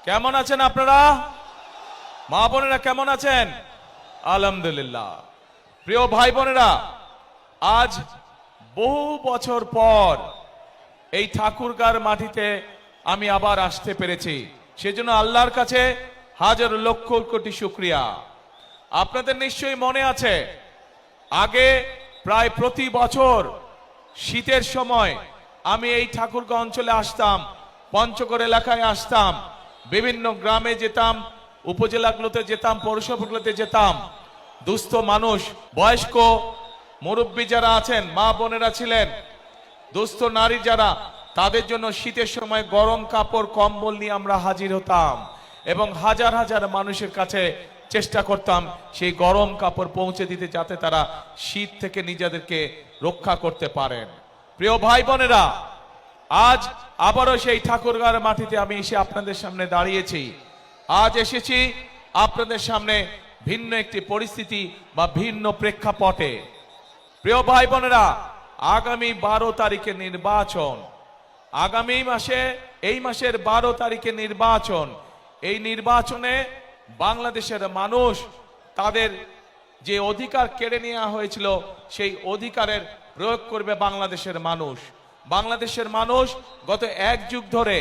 কেমন আছেন আপনারা? মা বোনেরা কেমন আছেন? আলহামদুলিল্লাহ। প্রিয় ভাই বোনেরা, আজ বহু বছর পর এই ঠাকুরগার মাটিতে আমি আবার আসতে পেরেছি, সেজন্য আল্লাহর কাছে হাজার লক্ষ কোটি শুকরিয়া। আপনাদের নিশ্চয়ই মনে আছে, আগে প্রায় প্রতি বছর শীতের সময় আমি এই ঠাকুরগাঁও অঞ্চলে আসতাম, পঞ্চগড় এলাকায় আসতাম, বিভিন্ন গ্রামে যেতাম, উপজেলাগুলোতে যেতাম, পৌরসভাগুলোতে যেতাম। দুস্থ মানুষ, বয়স্ক মুরব্বী যারা আছেন, মা বোনেরা ছিলেন, দুস্থ নারী যারা, তাদের জন্য শীতের সময় গরম কাপড় কম্বল নিয়ে আমরা হাজির হতাম এবং হাজার হাজার মানুষের কাছে চেষ্টা করতাম সেই গরম কাপড় পৌঁছে দিতে, যাতে তারা শীত থেকে নিজেদেরকে রক্ষা করতে পারেন। প্রিয় ভাই বোনেরা, আজ আবারও সেই ঠাকুরগাঁওয়ের মাটিতে আমি এসে আপনাদের সামনে দাঁড়িয়েছি। আজ এসেছি আপনাদের সামনে ভিন্ন একটি পরিস্থিতি বা ভিন্ন প্রেক্ষাপটে। প্রিয় ভাই বোনেরা, আগামী 12 তারিখে নির্বাচন, আগামী মাসে, এই মাসের 12 তারিখে নির্বাচন। এই নির্বাচনে বাংলাদেশের মানুষ তাদের যে অধিকার কেড়ে নেওয়া হয়েছিল সেই অধিকারের প্রয়োগ করবে বাংলাদেশের মানুষ। বাংলাদেশের মানুষ গত এক যুগ ধরে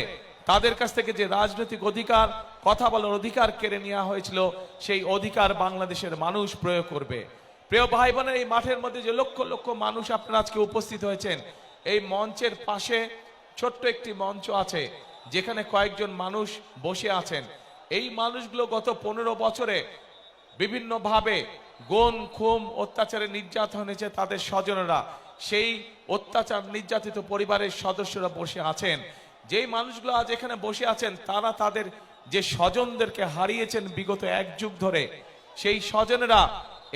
তাদের কাছ থেকে যে রাজনৈতিক অধিকার, কথা বলার অধিকার কেড়ে নেওয়া হয়েছিল, সেই অধিকার বাংলাদেশের মানুষ প্রয়োগ করবে। প্রিয় ভাই বোনের, এই মাঠের মধ্যে যে লক্ষ লক্ষ মানুষ আপনারা আজকে উপস্থিত হয়েছেন, এই মঞ্চের পাশে ছোট্ট একটি মঞ্চ আছে যেখানে কয়েকজন মানুষ বসে আছেন। এই মানুষগুলো গত 15 বছরে বিভিন্নভাবে গুম খুন অত্যাচারে নির্যাতন হয়েছে, তাদের স্বজনেরা, সেই অত্যাচার নির্যাতিত পরিবারের সদস্যরা বসে আছেন। যেই মানুষগুলো আজ এখানে বসে আছেন, তারা তাদের যে স্বজনদেরকে হারিয়েছেন বিগত এক যুগ ধরে, সেই স্বজনেরা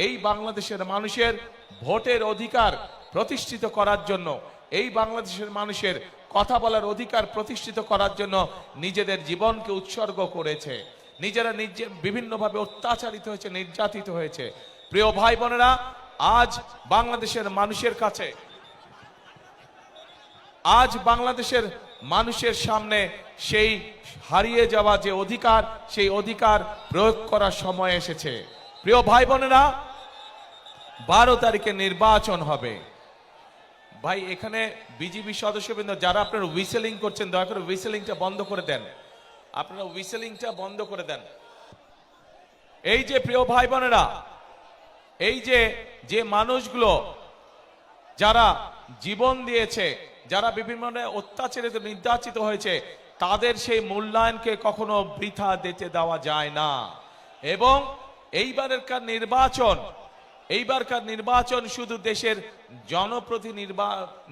এই বাংলাদেশের মানুষের ভোটের অধিকার প্রতিষ্ঠিত করার জন্য, এই বাংলাদেশের মানুষের কথা বলার অধিকার প্রতিষ্ঠিত করার জন্য নিজেদের জীবনকে উৎসর্গ করেছে। নিজেরা বিভিন্নভাবে অত্যাচারিত হয়েছে, নির্যাতিত হয়েছে। প্রিয় ভাই বোনেরা, আজ বাংলাদেশের মানুষের কাছে, আজ বাংলাদেশের মানুষের সামনে সেই হারিয়ে যাওয়া যে অধিকার, সেই অধিকার প্রয়োগ করার সময় এসেছে। প্রিয় ভাই বোনেরা, 12 তারিখে নির্বাচন হবে। ভাই, এখানে বিজিবি সদস্যবৃন্দ যারা আপনারা হুইসেলিং করছেন, দয়া করে হুইসেলিংটা বন্ধ করে দেন। আপনারা হুইসেলিংটা বন্ধ করে দেন। এই যে প্রিয় ভাই বোনেরা, এই যে মানুষগুলো যারা জীবন দিয়েছে, যারা বিভিন্ন অত্যাচারিত নির্যাতিত হয়েছে, তাদের সেই মূল্যায়নকে কখনো বৃথা দিতে দেওয়া যায় না। এবং এইবারকার নির্বাচন শুধু দেশের জনপ্রতিনিধি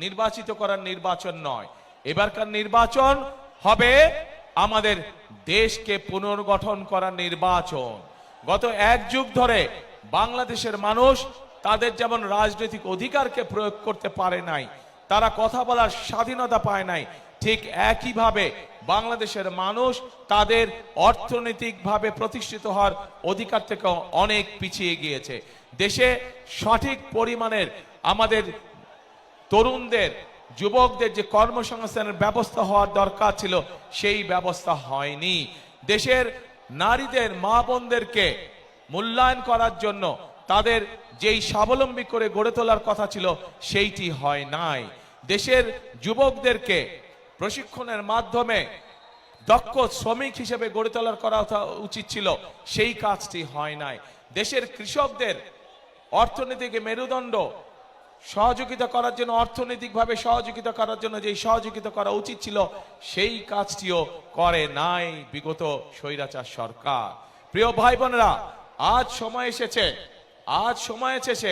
নির্বাচিত করার নির্বাচন নয়, এবারকার নির্বাচন হবে আমাদের দেশকে পুনর্গঠন করার নির্বাচন। গত এক যুগ ধরে বাংলাদেশের মানুষ তাদের যেমন রাজনৈতিক অধিকারকে প্রয়োগ করতে পারে নাই, তারা কথা বলার স্বাধীনতা পায় নাই, ঠিক একইভাবে বাংলাদেশের মানুষ তাদের অর্থনৈতিকভাবে প্রতিষ্ঠিত হওয়ার অধিকার থেকে অনেক পিছিয়ে গিয়েছে। দেশে সঠিক পরিমাণের আমাদের তরুণদের, যুবকদের যে কর্মসংস্থানের ব্যবস্থা হওয়ার দরকার ছিল, সেই ব্যবস্থা হয়নি। দেশের নারীদের, মা বোনদেরকে মূল্যায়ন করার জন্য তাদের যেই স্বাবলম্বী করে গড়ে তোলার কথা ছিল, সেইটি হয় নাই। দেশের যুবকদেরকে প্রশিক্ষণের মাধ্যমে দক্ষ শ্রমিক হিসেবে গড়ে তোলার করা উচিত ছিল, সেই কাজটি হয় নাই। দেশের কৃষকদের অর্থনৈতিক মেরুদণ্ড সহযোগিতা করার জন্য, অর্থনৈতিকভাবে সহযোগিতা করার জন্য যেই সহযোগিতা করা উচিত ছিল, সেই কাজটিও করে নাই বিগত স্বৈরাচার সরকার। প্রিয় ভাই বোনেরা, আজ সময় এসেছে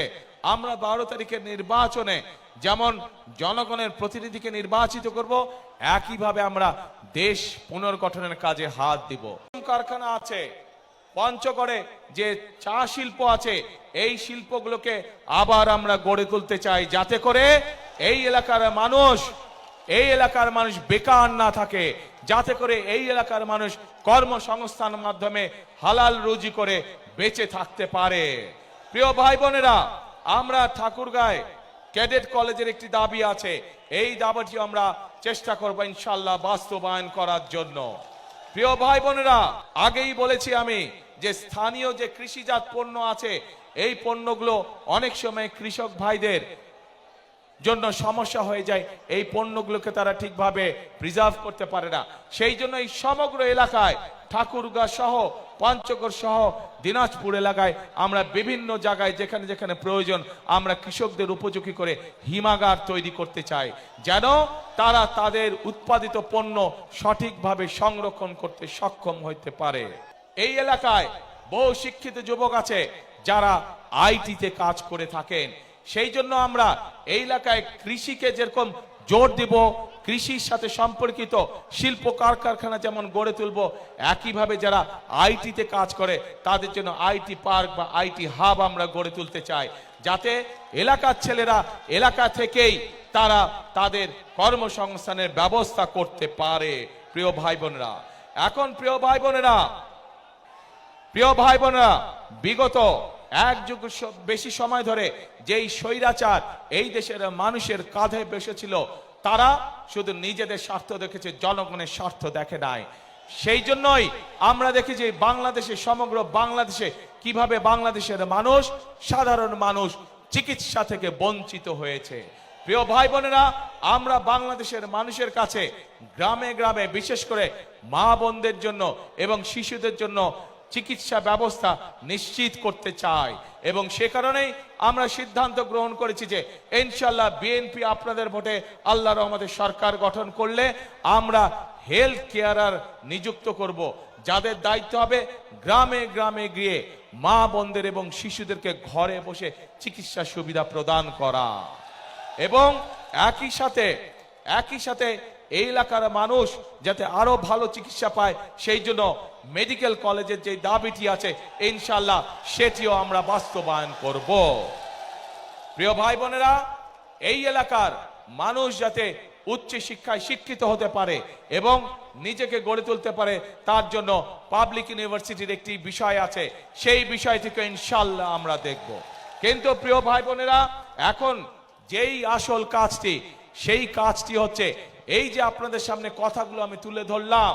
আমরা 12 তারিখের নির্বাচনে যেমন জনগণের প্রতিনিধিকে নির্বাচিত করব, একইভাবে আমরা দেশ পুনর্গঠনের কাজে হাত দিব। কারখানা আছে, পঞ্চগড়ে যে চা শিল্প আছে, এই শিল্পগুলোকে আবার আমরা গড়ে তুলতে চাই, যাতে করে এই এলাকার মানুষ বেকার না থাকে, যাতে করে এই এলাকার মানুষ কর্মসংস্থানের মাধ্যমে হালাল রুজি করে বেঁচে থাকতে পারে। প্রিয় ভাই বোনেরা, আমরা ঠাকুরগাঁয় ক্যাডেট কলেজের একটি দাবি আছে, এই দাবিটি আমরা চেষ্টা করব ইনশাআল্লাহ বাস্তবায়ন করার জন্য। প্রিয় ভাই বোনেরা, আগেই বলেছি আমি যে স্থানীয় যে কৃষিজাত পণ্য আছে, এই পণ্যগুলো অনেক সময় কৃষক ভাইদের জন্য সমস্যা হয়ে যায়। এই পণ্যগুলোকে তারা ঠিকভাবে প্রিজার্ভ করতে পারে না। সেই জন্য এই সমগ্র এলাকায় ঠাকুরগাঁ সহ পঞ্চগড় সহ দিনাজপুর এলাকায় আমরা বিভিন্ন জায়গায় যেখানে যেখানে প্রয়োজন আমরা কৃষকদের উপযোগী করে হিমাগার তৈরি করতে চাই, যেন তারা তাদের উৎপাদিত পণ্য সঠিকভাবে সংরক্ষণ করতে সক্ষম হতে পারে। এই এলাকায় বহু শিক্ষিত যুবক আছে যারা আইটিতে কাজ করে থাকেন। সেই জন্য আমরা এই এলাকায় কৃষিকে যেরকম জোর দিব, কৃষির সাথে সম্পর্কিত শিল্প কারখানা যেমন গড়ে তুলব, একইভাবে যারা আইটিতে কাজ করে তাদের জন্য আইটি পার্ক বা আইটি হাব আমরা গড়ে তুলতে চাই, যাতে এলাকার ছেলেরা এলাকা থেকেই তারা তাদের কর্মসংস্থানের ব্যবস্থা করতে পারে। প্রিয় ভাই বোনেরা, এখন প্রিয় ভাই বোনেরা, বিগত এক যুগ বেশি সময় ধরে যেই স্বৈরাচার এই দেশের মানুষের কাঁধে বসেছিল, তারা শুধু নিজেদের স্বার্থ দেখেছে, জনগণের স্বার্থ দেখে নাই। সেই জন্যই আমরা দেখি যে বাংলাদেশে, সমগ্র বাংলাদেশে কিভাবে বাংলাদেশের মানুষ, সাধারণ মানুষ চিকিৎসা থেকে বঞ্চিত হয়েছে। প্রিয় ভাই বোনেরা, আমরা বাংলাদেশের মানুষের কাছে গ্রামে গ্রামে বিশেষ করে মা বোনদের জন্য এবং শিশুদের জন্য চিকিৎসা ব্যবস্থা নিশ্চিত করতে চাই, এবং সে কারণেই আমরা সিদ্ধান্ত গ্রহণ করেছি যে ইনশাআল্লাহ বিএনপি আপনাদের ভোটে আল্লাহর রহমতে সরকার গঠন করলে আমরা হেলথ কেয়ারার নিযুক্ত করব, যাদের দায়িত্ব হবে গ্রামে গ্রামে গিয়ে মা বোনদের এবং শিশুদেরকে ঘরে বসে চিকিৎসা সুবিধা প্রদান করা, এবং একই সাথে এই এলাকার মানুষ যাতে আরো ভালো চিকিৎসা পায়, সেই জন্য মেডিকেল কলেজের যে দাবিটি আছে ইনশাআল্লাহ সেটিও আমরা বাস্তবায়ন করব। প্রিয় ভাই বোনেরা, এই এলাকার মানুষ যাতে উচ্চ শিক্ষায় শিক্ষিত হতে পারে এবং নিজেকে গড়ে তুলতে পারে, তার জন্য পাবলিক ইউনিভার্সিটির একটি বিষয় আছে, সেই বিষয়টিকে ইনশাআল্লাহ আমরা দেখব। কিন্তু প্রিয় ভাই বোনেরা, এখন যেই আসল কাজটি, সেই কাজটি হচ্ছে এই যে আপনাদের সামনে কথাগুলো আমি তুলে ধরলাম,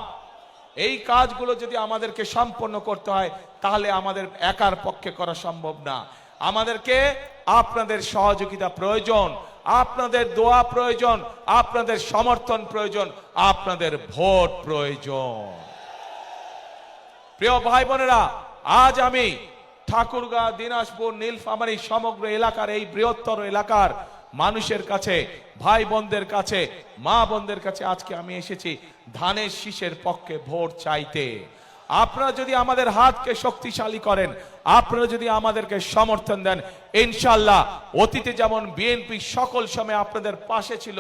এই কাজগুলো যদি আমাদেরকে সম্পন্ন করতে হয় তাহলে আমাদের একার পক্ষে করা সম্ভব না। আমাদেরকে আপনাদের সহযোগিতা প্রয়োজন, আপনাদের দোয়া প্রয়োজন, আপনাদের সমর্থন প্রয়োজন, আপনাদের ভোট প্রয়োজন। প্রিয় ভাই বোনেরা, আজ আমি ঠাকুরগাঁ, দিনাজপুর, নীলফামারী সমগ্র এলাকার এই বৃহত্তর এলাকার মানুষের কাছে, ভাই বোনদের কাছে, মা বোনদের কাছে আজকে আমি এসেছি ধানের শীষের পক্ষে ভোট চাইতে। আপনারা যদি আমাদের হাতকে শক্তিশালী করেন, আপনারা যদি আমাদেরকে সমর্থন দেন, ইনশাআল্লাহ অতীতে যেমন বিএনপি সকল সময় আপনাদের পাশে ছিল,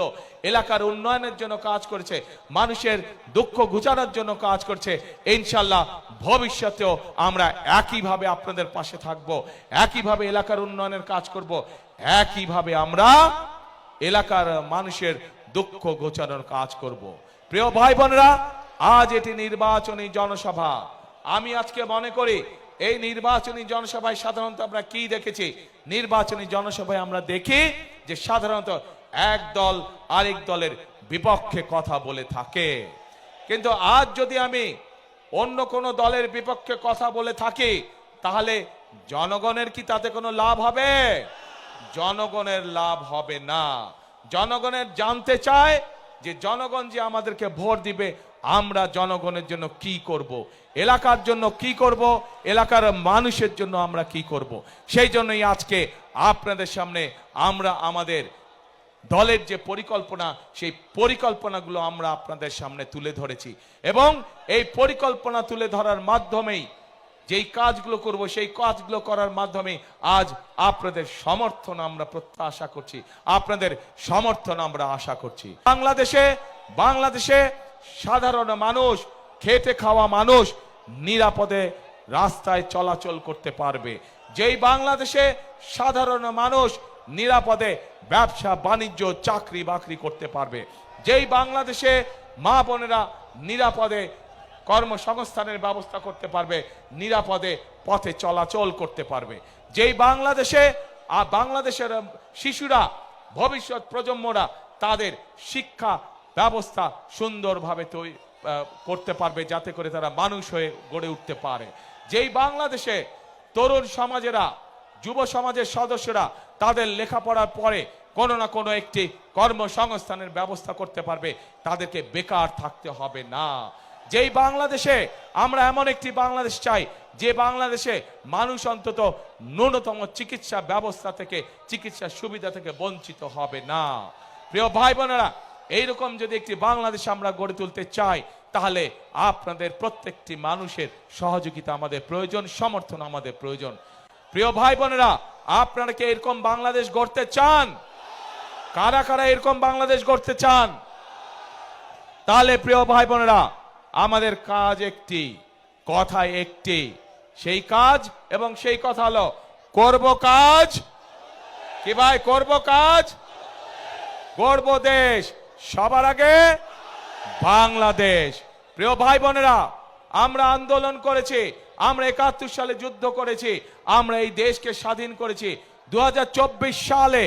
এলাকার উন্নয়নের জন্য কাজ করেছে, মানুষের দুঃখ ঘুচানোর জন্য কাজ করছে, ইনশাআল্লাহ ভবিষ্যতেও আমরা একইভাবে আপনাদের পাশে থাকব, একইভাবে এলাকার উন্নয়নের কাজ করব, একইভাবে আমরা এলাকার মানুষের দুঃখ ঘোচানোর কাজ করব। প্রিয় ভাই বোনেরা, আজ এটি নির্বাচনী জনসভা। আমি আজকে মনে করি এই নির্বাচনী জনসভায় সাধারণত আমরা কি দেখেছি, নির্বাচনী জনসভায় আমরা দেখি যে সাধারণত এক দল আরেক দলের বিপক্ষে কথা বলে থাকে। কিন্তু আজ যদি আমি অন্য কোনো দলের বিপক্ষে কথা বলে থাকি, তাহলে জনগণের কি তাতে কোনো লাভ হবে? জনগণের লাভ হবে না। জনগণের জানতে চায় যে জনগণ যে আমাদেরকে ভোট দিবে, আমরা জনগণের জন্য কি করব, এলাকার জন্য কি করব, এলাকার মানুষের জন্য আমরা কি করব। সেই জন্যই আজকে আপনাদের সামনে আমরা আমাদের দলের যে পরিকল্পনা, সেই পরিকল্পনাগুলো আমরা আপনাদের সামনে তুলে ধরেছি, এবং এই পরিকল্পনা তুলে ধরার মাধ্যমেই যেই কাজগুলো করব, সেই কাজগুলো করার মাধ্যমে আজ আপনাদের সমর্থন আমরা প্রত্যাশা করছি, আপনাদের সমর্থন আমরা আশা করছি। বাংলাদেশে সাধারণ মানুষ, খেটে খাওয়া মানুষ নিরাপদে রাস্তায় চলাচল করতে পারবে। যেই বাংলাদেশে সাধারণ মানুষ নিরাপদে ব্যবসা বাণিজ্য চাকরি বাকরি করতে পারবে, যেই বাংলাদেশে মা বোনেরা নিরাপদে কর্মসংস্থানের ব্যবস্থা করতে পারবে, নিরাপদে পথে চলাচল করতে পারবে, যেই বাংলাদেশের শিশুরা, ভবিষ্যৎ প্রজন্মরা তাদের শিক্ষা ব্যবস্থা সুন্দরভাবে করতে পারবে, যাতে করে তারা মানুষ হয়ে গড়ে উঠতে পারে। যেই বাংলাদেশে তরুণ সমাজেরা, যুব সমাজের সদস্যরা তাদের লেখাপড়ার পরে কোনো না কোনো একটি কর্মসংস্থানের ব্যবস্থা করতে পারবে, তাদেরকে বেকার থাকতে হবে না। যেই বাংলাদেশে আমরা এমন একটি বাংলাদেশ চাই, যে বাংলাদেশে মানুষ অন্তত ন্যূনতম চিকিৎসা ব্যবস্থা থেকে, চিকিৎসা সুবিধা থেকে বঞ্চিত হবে না। প্রিয় ভাই বোনেরা, এইরকম যদি একটি বাংলাদেশ আমরা গড়ে তুলতে চাই, তাহলে আপনাদের প্রত্যেকটি মানুষের সহযোগিতা আমাদের প্রয়োজন, সমর্থন আমাদের প্রয়োজন। প্রিয় ভাই বোনেরা, আপনারা কি এরকম বাংলাদেশ গড়তে চান? কারা কারা এরকম বাংলাদেশ গড়তে চান? তাহলে প্রিয় ভাই বোনেরা, আমাদের কাজ একটি, কথা একটি। সেই কাজ এবং সেই কথা হলো, করব কাজ। কি ভাই? করব কাজ, গড়ব দেশ, সবার আগে বাংলাদেশ। প্রিয় ভাই বোনেরা, আমরা আন্দোলন করেছি, আমরা 71 সালে যুদ্ধ করেছি, আমরা এই দেশকে স্বাধীন করেছি। 2024 সালে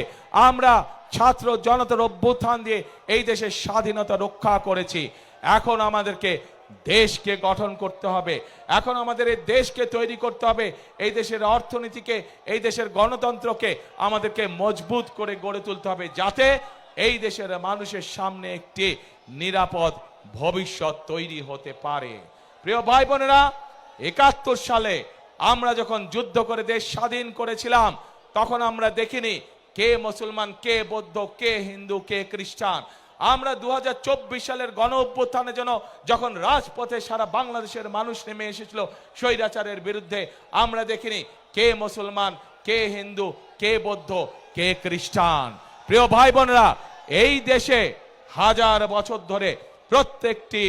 আমরা ছাত্র জনতার অভ্যুত্থান দিয়ে এই দেশের স্বাধীনতা রক্ষা করেছি। এখন আমাদেরকে দেশকে গঠন করতে হবে, এখন আমাদের এই দেশকে তৈরি করতে হবে, এই দেশের অর্থনীতিকে, এই দেশের গণতন্ত্রকে আমাদেরকে মজবুত করে গড়ে তুলতে হবে, যাতে এই দেশের মানুষের সামনে একটি নিরাপদ ভবিষ্যৎ তৈরি হতে পারে। প্রিয় ভাই বোনেরা, 71 সালে আমরা যখন যুদ্ধ করে দেশ স্বাধীন করেছিলাম, তখন আমরা দেখিনি কে মুসলমান, কে বৌদ্ধ, কে হিন্দু, কে খ্রিস্টান। আমরা 2024 সালের গণ অভ্যুত্থানে যখন রাজপথে সারা বাংলাদেশের মানুষ নেমে এসেছিল স্বৈরাচারের বিরুদ্ধে, আমরা দেখিনি কে মুসলমান, কে হিন্দু, কে বৌদ্ধ, কে খ্রিস্টান। প্রিয় ভাই বোনেরা, এই দেশে হাজার বছর ধরে প্রত্যেকটি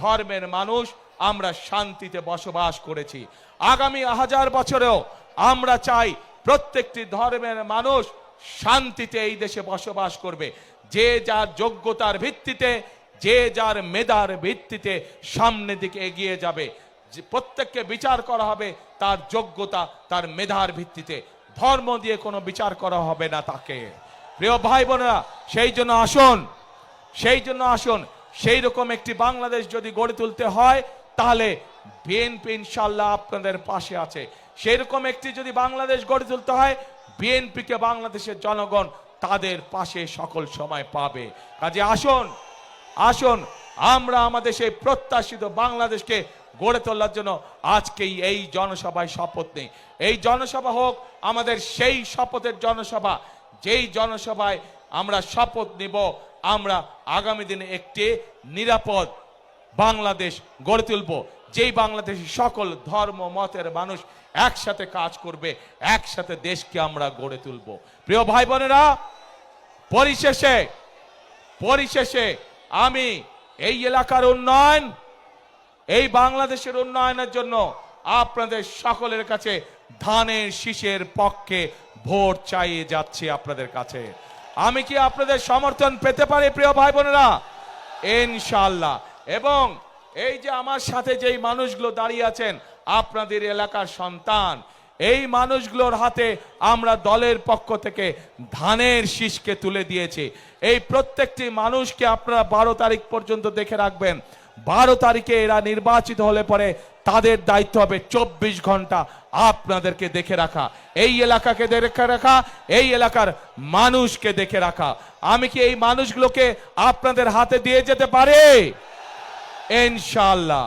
ধর্মের মানুষ আমরা শান্তিতে বসবাস করেছি। আগামী হাজার বছরেও আমরা চাই প্রত্যেকটি ধর্মের মানুষ শান্তিতে এই দেশে বসবাস করবে। যে যার যোগ্যতার ভিত্তিতে, যে যার মেধার ভিত্তিতে সামনের দিকে এগিয়ে যাবে। প্রত্যেককে বিচার করা হবে তার যোগ্যতা, তার মেধার ভিত্তিতে, ধর্ম দিয়ে কোনো বিচার করা হবে না তাকে। প্রিয় ভাই বোনেরা, সেই জন্য আসুন সেই রকম একটি বাংলাদেশ যদি গড়ে তুলতে হয়, তাহলে বিএনপি ইনশাআল্লাহ আপনাদের পাশে আছে। সেই রকম একটি যদি বাংলাদেশ গড়ে তুলতে হয়, বিএনপিকে বাংলাদেশের জনগণ তাদের পাশে সকল সময় পাবে। কাজে আসুন আমরা আমাদের সেই প্রত্যাশিত বাংলাদেশকে গড়ে তোলার জন্য আজকেই এই জনসভায় শপথ নেই। এই জনসভা হোক আমাদের সেই শপথের জনসভা, যেই জনসভায় আমরা শপথ নিব আমরা আগামী দিনে একটি নিরাপদ বাংলাদেশ গড়ে তুলব, যেই বাংলাদেশে সকল ধর্ম মতের মানুষ একসাথে কাজ করবে, একসাথে দেশকে আমরা গড়ে তুলব। প্রিয় ভাই বোনেরা, পরিশেষে আমি এই এলাকার উন্নয়ন, এই বাংলাদেশের উন্নয়নের জন্য আপনাদের সকলের কাছে ধানের শীষের পক্ষে ভোট চাইয়ে যাচ্ছি আপনাদের কাছে। আমি কি আপনাদের সমর্থন পেতে পারি প্রিয় ভাই বোনেরা? ইনশাআল্লাহ। এবং এই যে আমার সাথে যেই মানুষগুলো দাঁড়িয়ে আছেন, আপনাদের এলাকার সন্তান, এই মানুষগুলোর হাতে আমরা দলের পক্ষ থেকে ধানের শীষকে তুলে দিয়েছি। এই প্রত্যেকটি মানুষকে আপনারা 12 তারিখ পর্যন্ত দেখে রাখবেন। 12 তারিখে এরা নির্বাচিত হলে পরে তাদের দায়িত্ব হবে 24 ঘন্টা আপনাদেরকে দেখে রাখা, এই এলাকাকে দেখে রাখা, এই এলাকার মানুষকে দেখে রাখা। আমি কি এই মানুষগুলোকে আপনাদের হাতে দিয়ে যেতে পারি? ইনশাআল্লাহ।